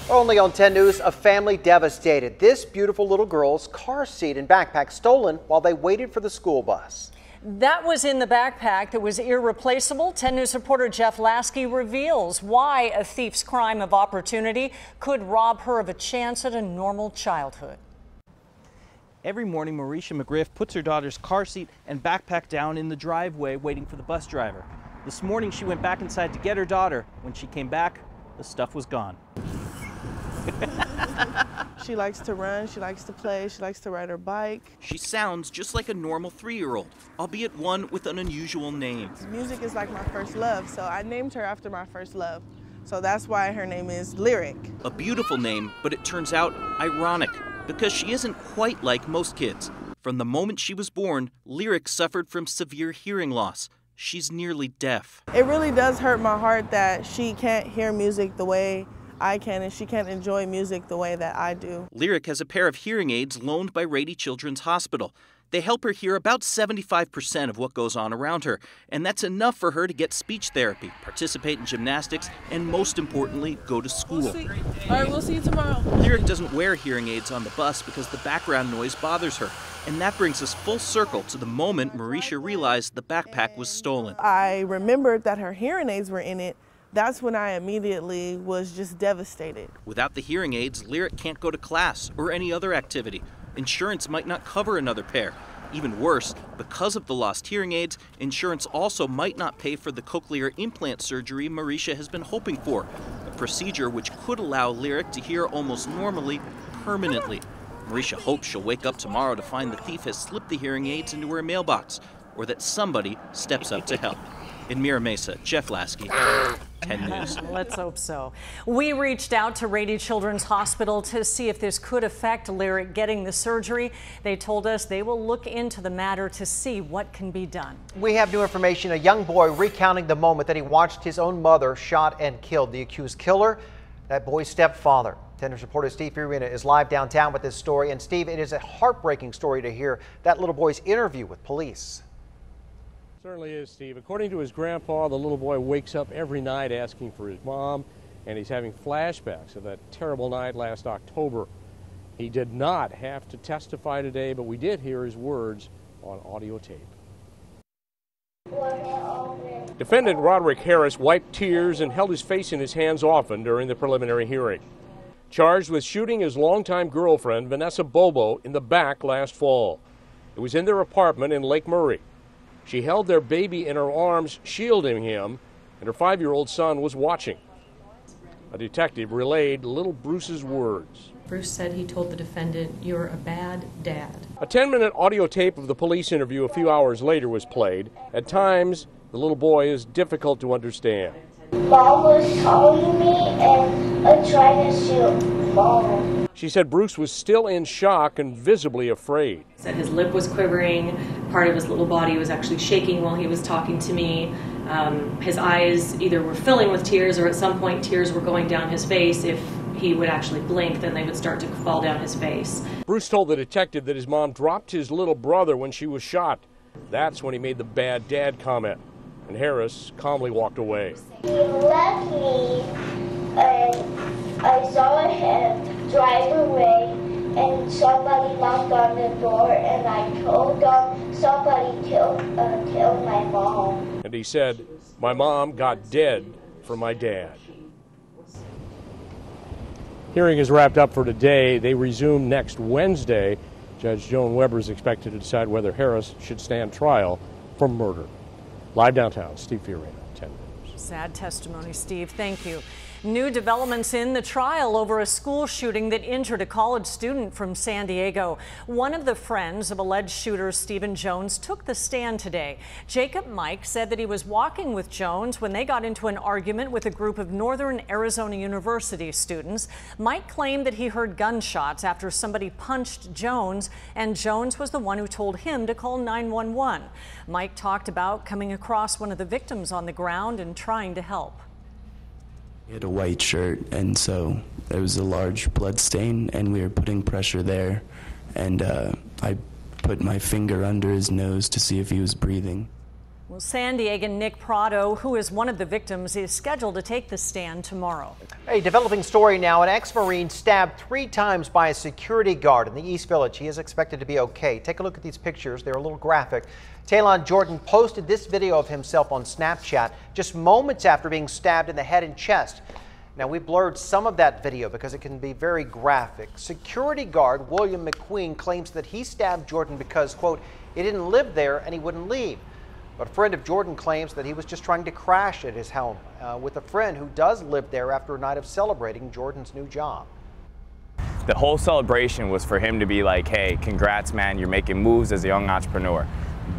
Only on 10 News, a family devastated. This beautiful little girl's car seat and backpack stolen while they waited for the school bus. That was in the backpack that was irreplaceable. 10 News reporter Jeff Lasky reveals why a thief's crime of opportunity could rob her of a chance at a normal childhood. Every morning, Marisha McGriff puts her daughter's car seat and backpack down in the driveway waiting for the bus driver. This morning, she went back inside to get her daughter. When she came back, the stuff was gone. She likes to run, she likes to play, she likes to ride her bike. She sounds just like a normal 3-year-old, albeit one with an unusual name. Music is like my first love, so I named her after my first love. So that's why her name is Lyric. A beautiful name, but it turns out ironic, because she isn't quite like most kids. From the moment she was born, Lyric suffered from severe hearing loss. She's nearly deaf. It really does hurt my heart that she can't hear music the way I can, and she can't enjoy music the way that I do. Lyric has a pair of hearing aids loaned by Rady Children's Hospital. They help her hear about 75% of what goes on around her, and that's enough for her to get speech therapy, participate in gymnastics, and most importantly, go to school. All right, we'll see you tomorrow. Lyric doesn't wear hearing aids on the bus because the background noise bothers her. And that brings us full circle to the moment Marisha realized the backpack was stolen. I remembered that her hearing aids were in it. That's when I immediately was just devastated. Without the hearing aids, Lyric can't go to class or any other activity. Insurance might not cover another pair. Even worse, because of the lost hearing aids, insurance also might not pay for the cochlear implant surgery Marisha has been hoping for, a procedure which could allow Lyric to hear almost normally permanently. Marisha hopes she'll wake up tomorrow to find the thief has slipped the hearing aids into her mailbox, or that somebody steps up to help. In Mira Mesa, Jeff Lasky, 10 News. Let's hope so. We reached out to Rady Children's Hospital to see if this could affect Lyric getting the surgery. They told us they will look into the matter to see what can be done. We have new information. A young boy recounting the moment that he watched his own mother shot and killed. The accused killer, that boy's stepfather. 10 News reporter Steve Fiorina is live downtown with this story. And Steve, it is a heartbreaking story to hear that little boy's interview with police. Certainly is, Steve. According to his grandpa, the little boy wakes up every night asking for his mom, and he's having flashbacks of that terrible night last October. He did not have to testify today, but we did hear his words on audio tape. Defendant Roderick Harris wiped tears and held his face in his hands often during the preliminary hearing. Charged with shooting his longtime girlfriend, Vanessa Bobo, in the back last fall. It was in their apartment in Lake Murray. She held their baby in her arms, shielding him, and her 5-year-old son was watching. A detective relayed little Bruce's words. Bruce said he told the defendant, "You're a bad dad." A 10-minute audio tape of the police interview a few hours later was played. At times, the little boy is difficult to understand. Mom was calling me and trying to shoot Mom. She said Bruce was still in shock and visibly afraid. He said his lip was quivering, part of his little body was actually shaking while he was talking to me. His eyes either were filling with tears or at some point tears were going down his face. If he would actually blink, then they would start to fall down his face. Bruce told the detective that his mom dropped his little brother when she was shot. That's when he made the bad dad comment, and Harris calmly walked away. He left me and I saw him drive away and somebody knocked on the door and I told them somebody killed my mom. And he said, "My mom got dead for my dad." Hearing is wrapped up for today. They resume next Wednesday. Judge Joan Weber is expected to decide whether Harris should stand trial for murder. Live downtown, Steve Fiorina, 10 News. Sad testimony, Steve. Thank you. New developments in the trial over a school shooting that injured a college student from San Diego. One of the friends of alleged shooter Stephen Jones took the stand today. Jacob Mike said that he was walking with Jones when they got into an argument with a group of Northern Arizona University students. Mike claimed that he heard gunshots after somebody punched Jones, and Jones was the one who told him to call 911. Mike talked about coming across one of the victims on the ground and trying to help. He had a white shirt, and so there was a large blood stain, and we were putting pressure there, and I put my finger under his nose to see if he was breathing. Well, San Diegan Nick Prado, who is one of the victims, is scheduled to take the stand tomorrow. A developing story now. An ex-Marine stabbed 3 times by a security guard in the East Village. He is expected to be okay. Take a look at these pictures. They're a little graphic. Talon Jordan posted this video of himself on Snapchat just moments after being stabbed in the head and chest. Now, we blurred some of that video because it can be very graphic. Security guard William McQueen claims that he stabbed Jordan because, quote, he didn't live there and he wouldn't leave. But a friend of Jordan claims that he was just trying to crash at his home with a friend who does live there after a night of celebrating Jordan's new job. The whole celebration was for him to be like, hey, congrats, man, you're making moves as a young entrepreneur.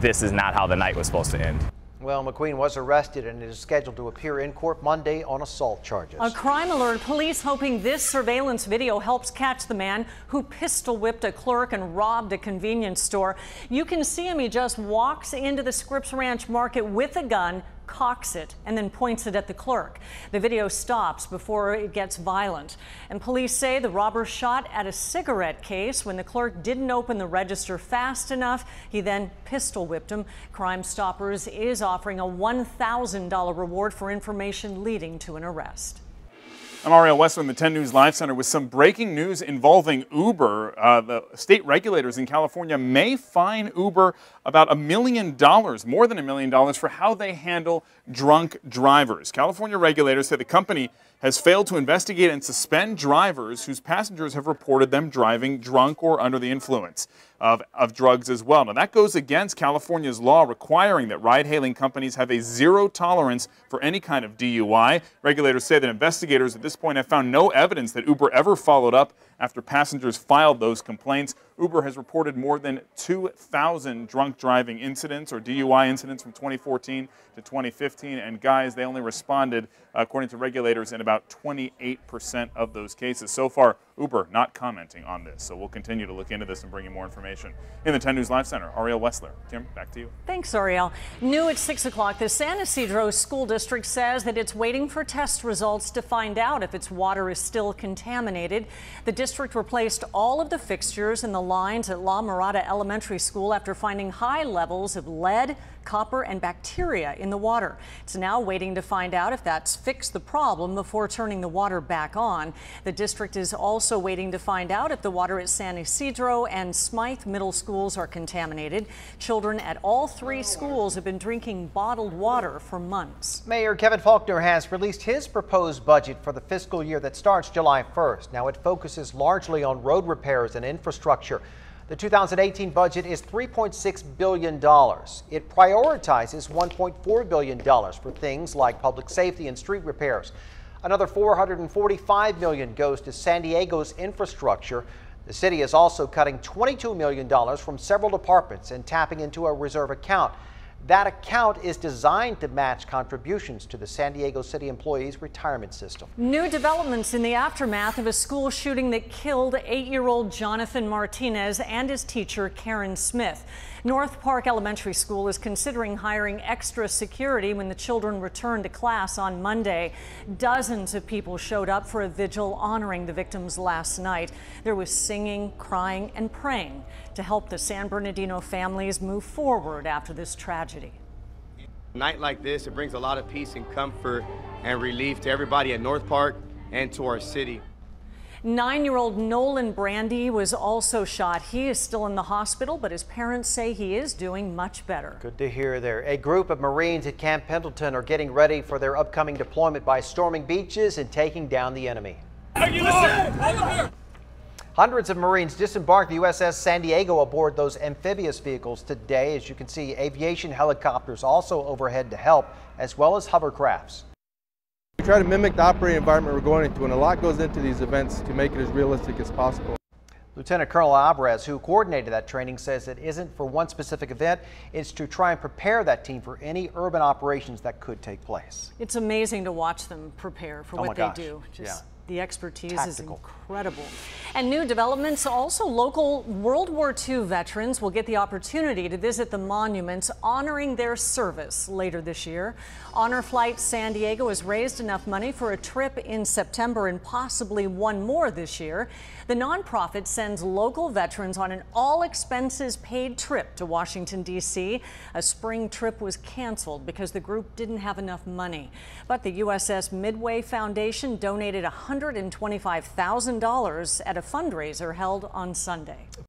This is not how the night was supposed to end. Well, McQueen was arrested and is scheduled to appear in court Monday on assault charges. A crime alert. Police hoping this surveillance video helps catch the man who pistol whipped a clerk and robbed a convenience store. You can see him. He just walks into the Scripps Ranch Market with a gun, cocks it, and then points it at the clerk. The video stops before it gets violent. And police say the robber shot at a cigarette case when the clerk didn't open the register fast enough. He then pistol whipped him. Crime Stoppers is offering a $1,000 reward for information leading to an arrest. I'm Ariel Westler in the 10 News Live Center with some breaking news involving Uber. The state regulators in California may fine Uber about $1 million, more than $1 million, for how they handle drunk drivers. California regulators say the company has failed to investigate and suspend drivers whose passengers have reported them driving drunk or under the influence of drugs as well. Now, that goes against California's law requiring that ride-hailing companies have a zero tolerance for any kind of DUI. Regulators say that investigators at this point have found no evidence that Uber ever followed up after passengers filed those complaints. Uber has reported more than 2,000 drunk driving incidents or DUI incidents from 2014 to 2015. And guys, they only responded, according to regulators, in about 28% of those cases. So far, Uber not commenting on this. So we'll continue to look into this and bring you more information. In the 10 News Live Center, Ariel Westler. Kim, back to you. Thanks, Ariel. New at 6 o'clock, the San Ysidro School District says that it's waiting for test results to find out if its water is still contaminated. The district replaced all of the fixtures in the lines at La Mirada Elementary School after finding high levels of lead, copper, and bacteria in the water. It's now waiting to find out if that's fixed the problem before turning the water back on. The district is also waiting to find out if the water at San Ysidro and Smythe middle schools are contaminated. Children at all 3 schools have been drinking bottled water for months. Mayor Kevin Faulconer has released his proposed budget for the fiscal year that starts July 1st. Now, it focuses largely on road repairs and infrastructure. The 2018 budget is $3.6 billion. It prioritizes $1.4 billion for things like public safety and street repairs. Another $445 million goes to San Diego's infrastructure. The city is also cutting $22 million from several departments and tapping into a reserve account. That account is designed to match contributions to the San Diego City Employees Retirement System. New developments in the aftermath of a school shooting that killed 8-year-old Jonathan Martinez and his teacher, Karen Smith. North Park Elementary School is considering hiring extra security when the children return to class on Monday. Dozens of people showed up for a vigil honoring the victims last night. There was singing, crying, and praying to help the San Bernardino families move forward after this tragedy. A night like this, it brings a lot of peace and comfort and relief to everybody at North Park and to our city. 9-year-old Nolan Brandy was also shot. He is still in the hospital, but his parents say he is doing much better. Good to hear there. A group of Marines at Camp Pendleton are getting ready for their upcoming deployment by storming beaches and taking down the enemy. Hundreds of Marines disembarked the USS San Diego aboard those amphibious vehicles today. As you can see, aviation helicopters also overhead to help, as well as hovercrafts. We try to mimic the operating environment we're going into, and a lot goes into these events to make it as realistic as possible. Lieutenant Colonel Alvarez, who coordinated that training, says it isn't for one specific event. It's to try and prepare that team for any urban operations that could take place. It's amazing to watch them prepare for what they do. Just The expertise is incredible. And new developments, also local World War II veterans will get the opportunity to visit the monuments honoring their service later this year. Honor Flight San Diego has raised enough money for a trip in September and possibly one more this year. The nonprofit sends local veterans on an all-expenses-paid trip to Washington, D.C. A spring trip was canceled because the group didn't have enough money. But the USS Midway Foundation donated $125,000 at a fundraiser held on Sunday.